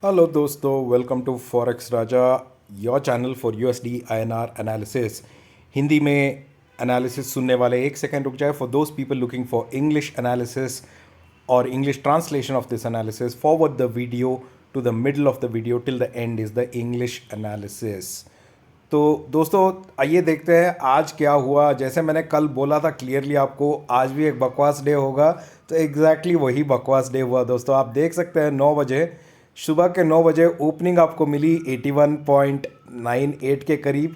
Hello दोस्तों, welcome to forex Raja, your channel for USD INR analysis. Hindi में analysis सुनने वाले एक सेकंड रुक जाए। For those people looking for English analysis और English translation of this analysis, forward the video to the middle of the video till the end is the English analysis. तो दोस्तों, आइए देखते हैं आज क्या हुआ। जैसे मैंने कल बोला था क्लियरली आपको, आज भी एक बकवास डे होगा, तो एग्जैक्टली वही बकवास डे हुआ दोस्तों। आप देख सकते हैं 9 बजे, सुबह के 9 बजे ओपनिंग आपको मिली 81.98 के करीब,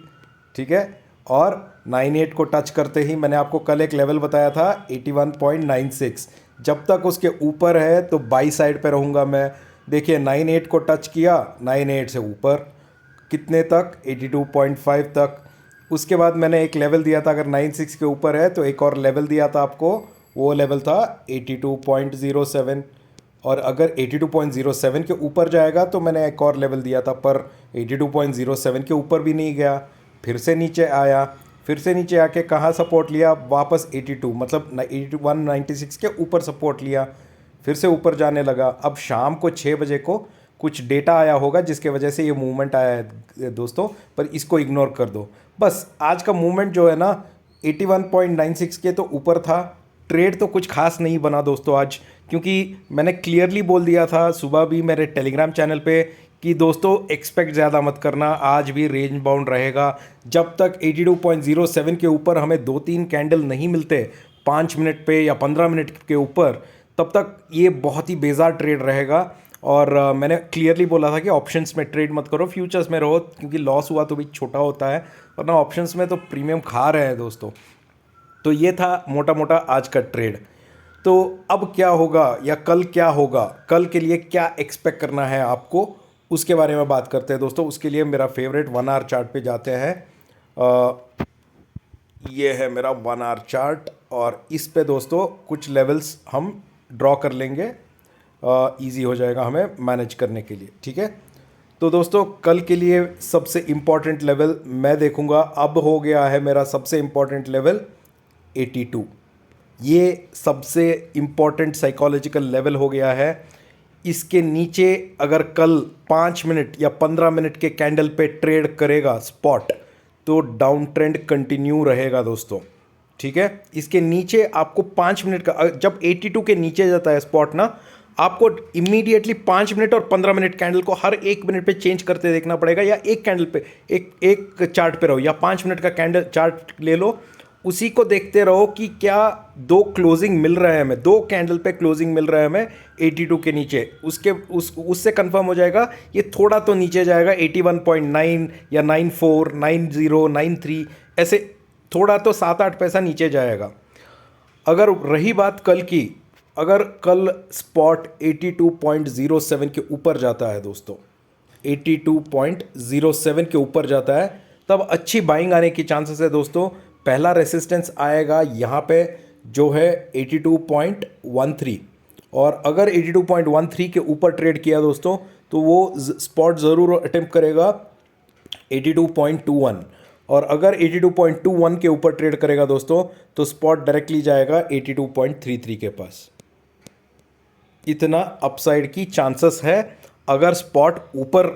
ठीक है। और 98 को टच करते ही मैंने आपको कल एक लेवल बताया था 81.96। जब तक उसके ऊपर है तो बाई साइड पे रहूँगा मैं। देखिए 98 को टच किया, 98 से ऊपर कितने तक, 82.5 तक। उसके बाद मैंने एक लेवल दिया था, अगर 96 के ऊपर है तो एक और लेवल दिया था आपको, वो लेवल था 82.07। और अगर 82.07 के ऊपर जाएगा तो मैंने एक और लेवल दिया था, पर 82.07 के ऊपर भी नहीं गया, फिर से नीचे आया। फिर से नीचे आके कहाँ सपोर्ट लिया, वापस 82, मतलब 8196 के ऊपर सपोर्ट लिया, फिर से ऊपर जाने लगा। अब शाम को 6 बजे को कुछ डेटा आया होगा जिसके वजह से ये मूवमेंट आया है दोस्तों, पर इसको इग्नोर कर दो। बस आज का मूवमेंट जो है ना 81.96 के तो ऊपर था। ट्रेड तो कुछ खास नहीं बना दोस्तों आज, क्योंकि मैंने क्लियरली बोल दिया था सुबह भी मेरे टेलीग्राम चैनल पे कि दोस्तों एक्सपेक्ट ज़्यादा मत करना, आज भी रेंज बाउंड रहेगा। जब तक 82.07 के ऊपर हमें 2-3 कैंडल नहीं मिलते 5 मिनट पे या 15 मिनट के ऊपर, तब तक ये बहुत ही बेजार ट्रेड रहेगा। और मैंने क्लियरली बोला था कि ऑप्शंस में ट्रेड मत करो, फ्यूचर्स में रहो, क्योंकि लॉस हुआ तो भी छोटा होता है, वरना ऑप्शंस में तो प्रीमियम खा रहे हैं दोस्तों। तो ये था मोटा मोटा आज का ट्रेड। तो अब क्या होगा या कल क्या होगा, कल के लिए क्या एक्सपेक्ट करना है आपको, उसके बारे में बात करते हैं दोस्तों। उसके लिए मेरा फेवरेट 1 आवर चार्ट पे जाते हैं। ये है मेरा 1 आवर चार्ट, और इस पे दोस्तों कुछ लेवल्स हम ड्रॉ कर लेंगे, इजी हो जाएगा हमें मैनेज करने के लिए, ठीक है। तो दोस्तों कल के लिए सबसे इम्पॉर्टेंट लेवल मैं देखूंगा, अब हो गया है मेरा सबसे इम्पॉर्टेंट लेवल 82। ये सबसे इम्पॉर्टेंट साइकोलॉजिकल लेवल हो गया है। इसके नीचे अगर कल 5 मिनट या 15 मिनट के कैंडल पे ट्रेड करेगा स्पॉट, तो डाउन ट्रेंड कंटिन्यू रहेगा दोस्तों, ठीक है। इसके नीचे आपको 5 मिनट का, जब 82 के नीचे जाता है स्पॉट ना, आपको इमीडिएटली 5 मिनट और 15 मिनट कैंडल को हर 1 मिनट पे चेंज करते देखना पड़ेगा, या एक कैंडल पे एक एक चार्ट पे रहो, या 5 मिनट का कैंडल चार्ट ले लो, उसी को देखते रहो कि क्या दो क्लोजिंग मिल रहा है हमें, 2 कैंडल पे क्लोजिंग मिल रहा है हमें 82 के नीचे। उससे कंफर्म हो जाएगा ये थोड़ा तो नीचे जाएगा, 81.9 या 94, 90, 93, ऐसे थोड़ा तो 7-8 पैसा नीचे जाएगा। अगर रही बात कल की, अगर कल स्पॉट 82.07 के ऊपर जाता है दोस्तों, 82.07 के ऊपर जाता है, तब अच्छी बाइंग आने की चांसेस है दोस्तों। पहला रेसिस्टेंस आएगा यहाँ पे जो है 82.13, और अगर 82.13 के ऊपर ट्रेड किया दोस्तों, तो वो स्पॉट ज़रूर अटेम्प्ट करेगा 82.21, और अगर 82.21 के ऊपर ट्रेड करेगा दोस्तों, तो स्पॉट डायरेक्टली जाएगा 82.33 के पास। इतना अपसाइड की चांसेस है अगर स्पॉट ऊपर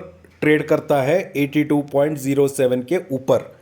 ट्रेड करता है 82.07 के ऊपर,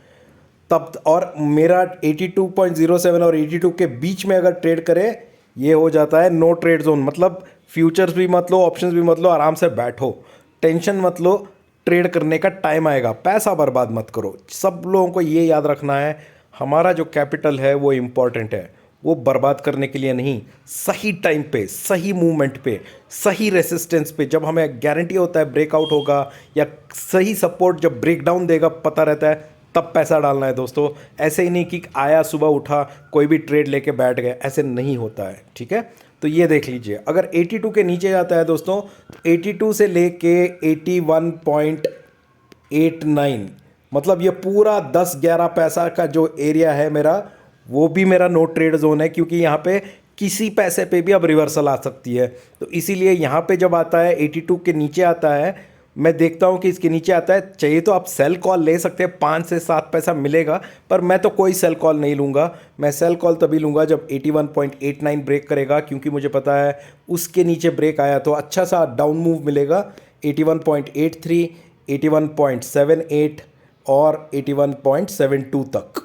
तब। और मेरा 82.07 और 82 के बीच में अगर ट्रेड करे, ये हो जाता है नो ट्रेड जोन। मतलब फ्यूचर्स भी मत लो, ऑप्शंस भी मत लो, आराम से बैठो, टेंशन मत लो। ट्रेड करने का टाइम आएगा, पैसा बर्बाद मत करो। सब लोगों को ये याद रखना है, हमारा जो कैपिटल है वो इम्पॉर्टेंट है, वो बर्बाद करने के लिए नहीं। सही टाइम पे, सही मूवमेंट पे, सही रेसिस्टेंस पे, जब हमें गारंटी होता है ब्रेकआउट होगा, या सही सपोर्ट जब ब्रेकडाउन देगा पता रहता है, तब पैसा डालना है दोस्तों। ऐसे ही नहीं कि आया सुबह उठा कोई भी ट्रेड लेके बैठ गए, ऐसे नहीं होता है, ठीक है। तो ये देख लीजिए, अगर 82 के नीचे जाता है दोस्तों, तो 82 से लेके 81.89, मतलब ये पूरा 10-11 पैसा का जो एरिया है मेरा, वो भी मेरा नो ट्रेड जोन है, क्योंकि यहाँ पे किसी पैसे पे भी अब रिवर्सल आ सकती है। तो इसीलिए यहाँ पे जब आता है 82 के नीचे आता है, मैं देखता हूँ कि इसके नीचे आता है, चाहिए तो आप सेल कॉल ले सकते हैं, 5 से 7 पैसा मिलेगा, पर मैं तो कोई सेल कॉल नहीं लूँगा। मैं सेल कॉल तभी लूँगा जब 81.89 ब्रेक करेगा, क्योंकि मुझे पता है उसके नीचे ब्रेक आया तो अच्छा सा डाउन मूव मिलेगा। 81.83, 81.78 और 81.72 तक।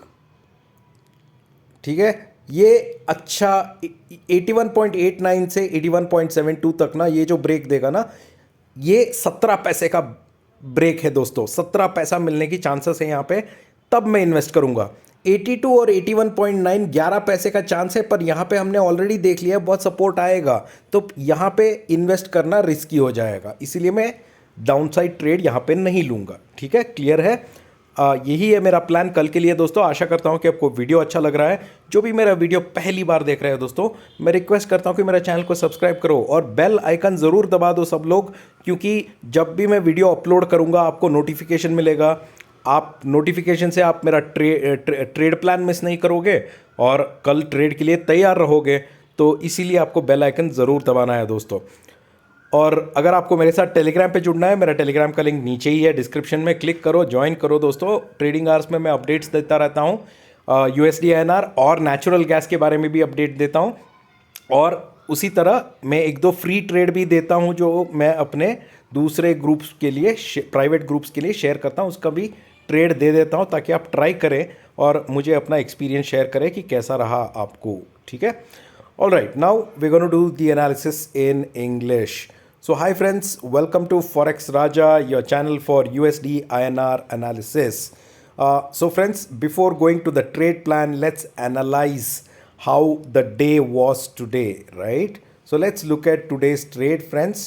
ठीक है, ये अच्छा 81.89 से 81.72 तक ना, ये जो ब्रेक देगा ना, ये 17 पैसे का ब्रेक है दोस्तों। 17 पैसा मिलने की चांसेस है यहाँ पे, तब मैं इन्वेस्ट करूंगा। 82 और 81.9 11 पैसे का चांस है, पर यहाँ पे हमने ऑलरेडी देख लिया बहुत सपोर्ट आएगा, तो यहाँ पे इन्वेस्ट करना रिस्की हो जाएगा, इसीलिए मैं डाउनसाइड ट्रेड यहाँ पे नहीं लूँगा। ठीक है, क्लियर है। यही है मेरा प्लान कल के लिए दोस्तों। आशा करता हूँ कि आपको वीडियो अच्छा लग रहा है। जो भी मेरा वीडियो पहली बार देख रहे हो दोस्तों, मैं रिक्वेस्ट करता हूँ कि मेरा चैनल को सब्सक्राइब करो और बेल आइकन ज़रूर दबा दो सब लोग, क्योंकि जब भी मैं वीडियो अपलोड करूँगा आपको नोटिफिकेशन मिलेगा। आप नोटिफिकेशन से आप मेरा ट्रेड प्लान मिस नहीं करोगे और कल ट्रेड के लिए तैयार रहोगे, तो इसीलिए आपको बेल आइकन ज़रूर दबाना है दोस्तों। और अगर आपको मेरे साथ टेलीग्राम पे जुड़ना है, मेरा टेलीग्राम का लिंक नीचे ही है डिस्क्रिप्शन में, क्लिक करो, ज्वाइन करो दोस्तों। ट्रेडिंग आवर्स में मैं अपडेट्स देता रहता हूँ, USD INR और नेचुरल गैस के बारे में भी अपडेट देता हूँ, और उसी तरह मैं एक दो फ्री ट्रेड भी देता हूँ जो मैं अपने दूसरे ग्रुप्स के लिए, प्राइवेट ग्रुप्स के लिए शेयर करता हूँ, उसका भी ट्रेड दे देता हूँ ताकि आप ट्राई करें और मुझे अपना एक्सपीरियंस शेयर करें कि कैसा रहा आपको। ठीक है, all right, now we gonna do the analysis in English. So hi friends, welcome to Forex Raja, your channel for USD INR analysis. So friends, before going to the trade plan, let's analyze how the day was today, right? So let's look at today's trade, friends.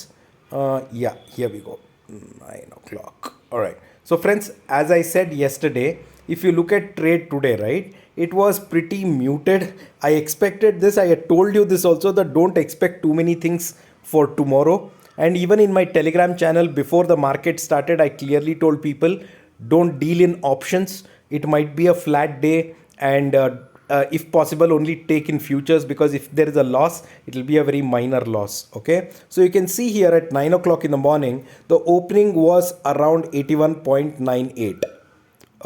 Yeah, here we go, 9 o'clock. All right. So friends, as I said yesterday, if you look at trade today, right, it was pretty muted. I expected this. I had told you this also, that don't expect too many things for tomorrow. And even in my Telegram channel, before the market started, I clearly told people, don't deal in options. It might be a flat day, and if possible, only take in futures, because if there is a loss, it will be a very minor loss. Okay. So you can see here at 9 o'clock in the morning, the opening was around 81.98.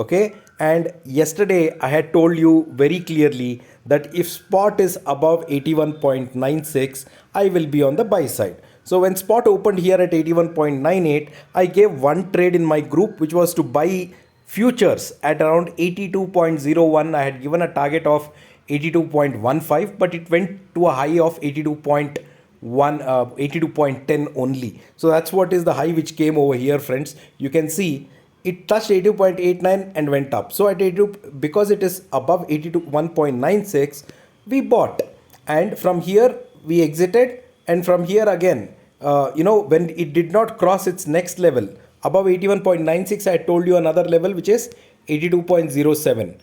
Okay. And yesterday I had told you very clearly that if spot is above 81.96, I will be on the buy side. So when spot opened here at 81.98, I gave one trade in my group, which was to buy futures at around 82.01. I had given a target of 82.15, but it went to a high of 82.10 only. So that's what is the high which came over here, friends. You can see it touched 82.89 and went up. So at 82, because it is above 81.96, we bought, and from here we exited, and from here again, when it did not cross its next level above 81.96, I told you another level which is 82.07.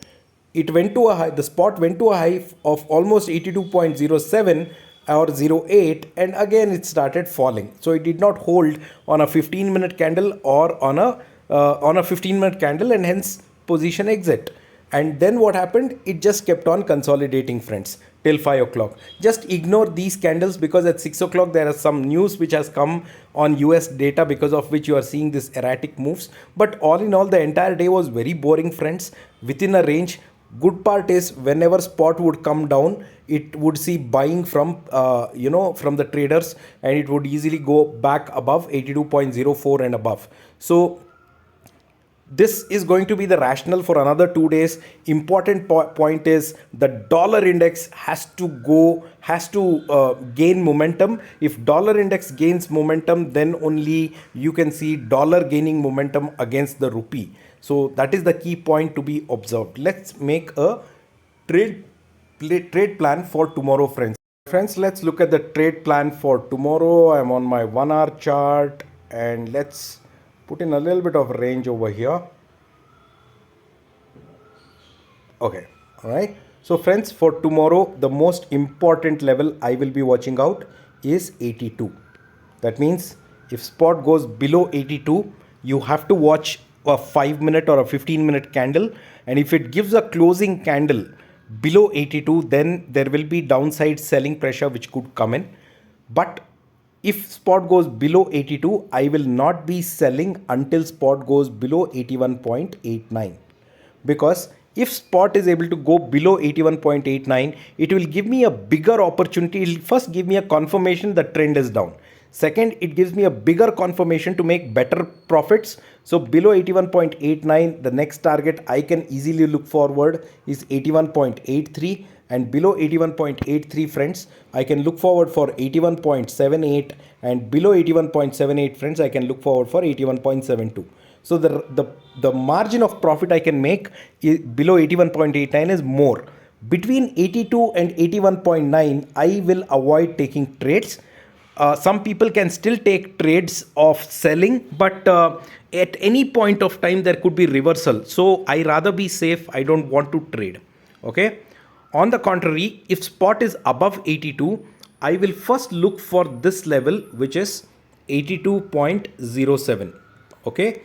It went to a high, the spot went to a high of almost 82.07 or 08, and again it started falling. So it did not hold on a 15-minute candle or on a 15-minute candle, and hence position exit. And then what happened? It just kept on consolidating, friends, till 5 o'clock. Just ignore these candles, because at 6 o'clock there is some news which has come on US data, because of which you are seeing this erratic moves. But all in all, the entire day was very boring, friends, within a range. Good part is, whenever spot would come down, it would see buying from from the traders, and it would easily go back above 82.04 and above. So this is going to be the rationale for another 2 days. Important point is, the dollar index has to gain momentum. If dollar index gains momentum, then only you can see dollar gaining momentum against the rupee. So that is the key point to be observed. Let's make a trade plan for tomorrow, friends. Friends, let's look at the trade plan for tomorrow. I'm on my 1 hour chart, and let's put in a little bit of range over here. Okay, all right. So friends, for tomorrow, the most important level I will be watching out is 82. That means if spot goes below 82, you have to watch a 5-minute or a 15-minute candle, and if it gives a closing candle below 82, then there will be downside selling pressure which could come in. But if spot goes below 82, I will not be selling until spot goes below 81.89, because if spot is able to go below 81.89, it will give me a bigger opportunity. It will first give me a confirmation the trend is down. Second, it gives me a bigger confirmation to make better profits. So below 81.89, the next target I can easily look forward is 81.83, and below 81.83 friends, I can look forward for 81.78, and below 81.78 friends, I can look forward for 81.72. So the margin of profit I can make below 81.89 is more. Between 82 and 81.9, I will avoid taking trades. Some people can still take trades of selling, but at any point of time there could be reversal. So I rather be safe. I don't want to trade. Okay. On the contrary, if spot is above 82, I will first look for this level, which is 82.07. Okay.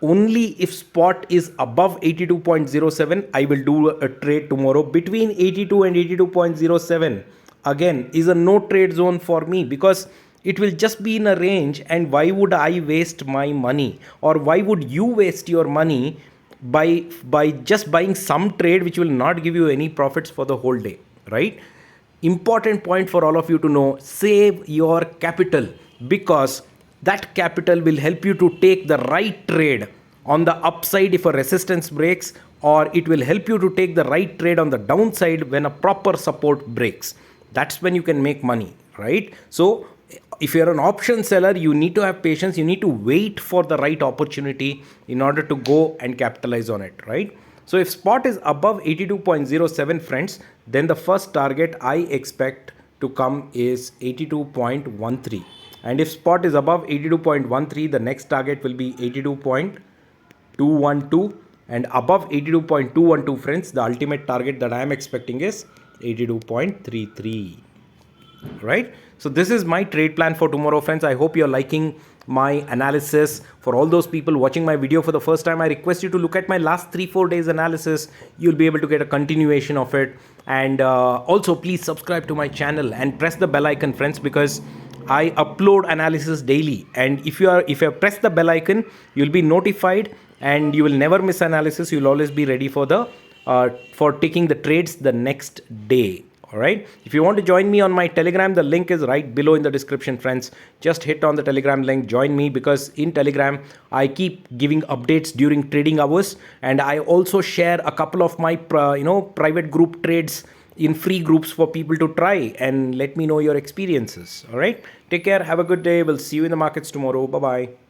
Only if spot is above 82.07, I will do a trade tomorrow. Between 82 and 82.07 again is a no trade zone for me, because it will just be in a range, and why would I waste my money, or why would you waste your money by just buying some trade which will not give you any profits for the whole day, right? Important point for all of you to know: save your capital, because that capital will help you to take the right trade on the upside if a resistance breaks, or it will help you to take the right trade on the downside when a proper support breaks. That's when you can make money, right? So if you're an option seller, you need to have patience. You need to wait for the right opportunity in order to go and capitalize on it, right? So if spot is above 82.07 friends, then the first target I expect to come is 82.13. And if spot is above 82.13, the next target will be 82.212, and above 82.212 friends, the ultimate target that I am expecting is 82.33. Right? So this is my trade plan for tomorrow, friends. I hope you're liking my analysis. For all those people watching my video for the first time, I request you to look at my last 3-4 days analysis. You'll be able to get a continuation of it. And also please subscribe to my channel and press the bell icon, friends, because I upload analysis daily. And if you have pressed the bell icon, you'll be notified and you will never miss analysis. You'll always be ready for taking the trades the next day. All right. If you want to join me on my Telegram, the link is right below in the description, friends. Just hit on the Telegram link, join me, because in Telegram, I keep giving updates during trading hours. And I also share a couple of my, private group trades in free groups for people to try and let me know your experiences. All right. Take care. Have a good day. We'll see you in the markets tomorrow. Bye-bye.